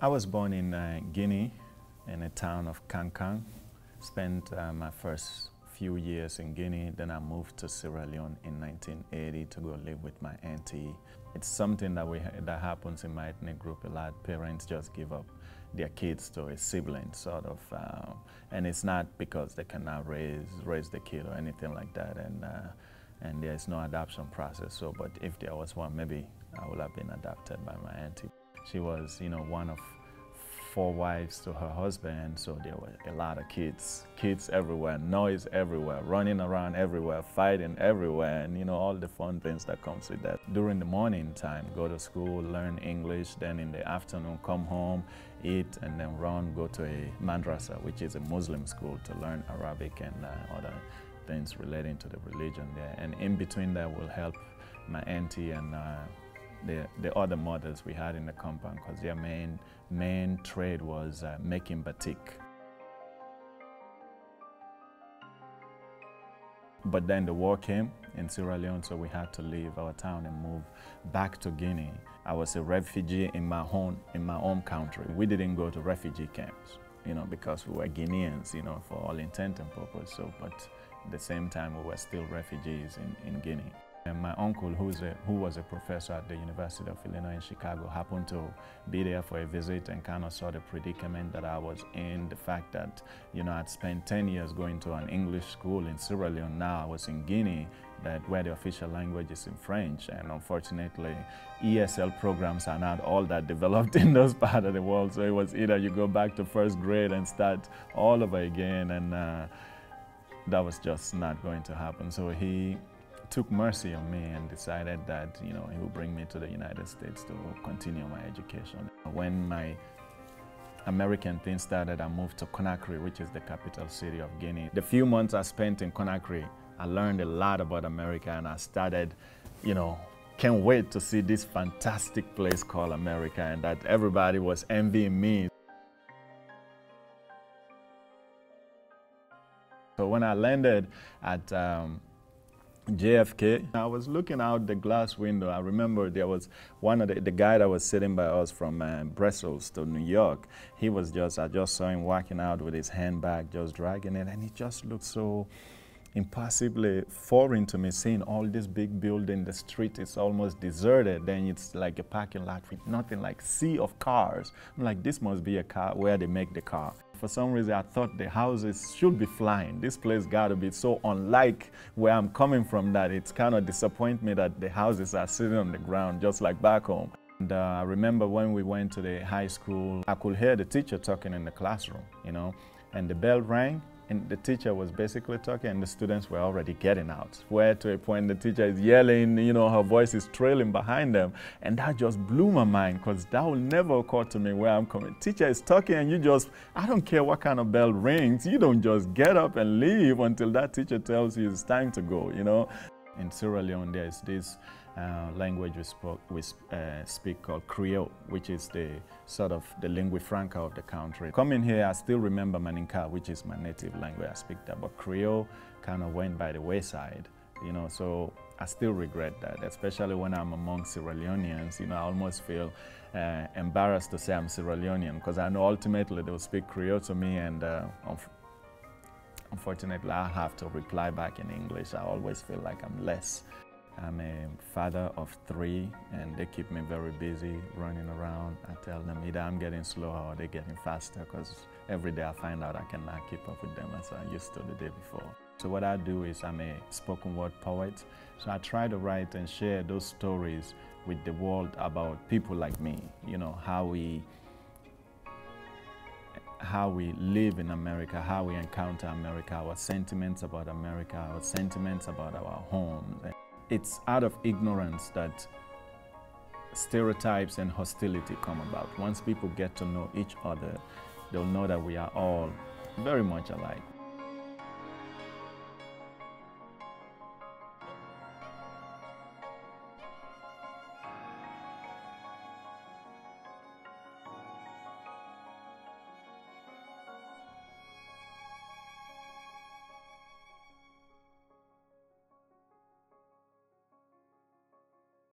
I was born in Guinea, in a town of Kankan. Spent my first few years in Guinea, then I moved to Sierra Leone in 1980 to go live with my auntie. It's something that happens in my ethnic group a lot. Parents just give up their kids to a sibling, sort of, and it's not because they cannot raise the kid or anything like that, and there's no adoption process. So, but if there was one, maybe I would have been adopted by my auntie. She was, one of 4 wives to her husband, so there were a lot of kids everywhere, noise everywhere, running around everywhere, fighting everywhere, and all the fun things that comes with that. During the morning time, go to school, learn English, then in the afternoon come home, eat, and then go to a madrasa, which is a Muslim school, to learn Arabic and other things relating to the religion there. And in between that will help my auntie and the other mothers we had in the compound, because their main trade was making batik. But then the war came in Sierra Leone, so we had to leave our town and move back to Guinea. I was a refugee in my home country. We didn't go to refugee camps, because we were Guineans, for all intent and purpose. So, but at the same time, we were still refugees in Guinea. And my uncle, who was a professor at the University of Illinois in Chicago, happened to be there for a visit and kind of saw the predicament that I was in, the fact that, I'd spent 10 years going to an English school in Sierra Leone. Now I was in Guinea, where the official language is in French. And unfortunately, ESL programs are not all that developed in those parts of the world. So it was either you go back to first grade and start all over again, and that was just not going to happen. So he took mercy on me and decided that he would bring me to the United States to continue my education. When my American thing started, I moved to Conakry, which is the capital city of Guinea. The few months I spent in Conakry, I learned a lot about America, and I started, can't wait to see this fantastic place called America, and that everybody was envying me. So when I landed at JFK, I was looking out the glass window. I remember there was one of the guy that was sitting by us from Brussels to New York. He was I just saw him walking out with his handbag, just dragging it, and he just looked so impossibly foreign to me, seeing all this big building, the street is almost deserted, then it's like a parking lot with nothing, like sea of cars. I'm like, this must be a car where they make the car. For some reason, I thought the houses should be flying. This place got to be so unlike where I'm coming from that it's kind of disappoint me that the houses are sitting on the ground just like back home. And I remember when we went to the high school, I could hear the teacher talking in the classroom, and the bell rang, and the teacher was basically talking, and the students were already getting out. Where to a point the teacher is yelling, her voice is trailing behind them. And that just blew my mind, because that will never occur to me where I'm coming. Teacher is talking and I don't care what kind of bell rings, you don't just get up and leave until that teacher tells you it's time to go, In Sierra Leone, there's this language we speak called Creole, which is the sort of the lingua franca of the country. Coming here, I still remember Maninka, which is my native language. I speak that, but Creole kind of went by the wayside, so I still regret that, especially when I'm among Sierra Leoneans. I almost feel embarrassed to say I'm Sierra Leonean, because I know ultimately they'll speak Creole to me, and unfortunately I'll have to reply back in English. I always feel like I'm less. I'm a father of 3, and they keep me very busy running around. I tell them either I'm getting slower or they're getting faster, because every day I find out I cannot keep up with them as I used to the day before. So what I do is I'm a spoken word poet. So I try to write and share those stories with the world about people like me, how we live in America, how we encounter America, our sentiments about America, our sentiments about our homes. It's out of ignorance that stereotypes and hostility come about. Once people get to know each other, they'll know that we are all very much alike.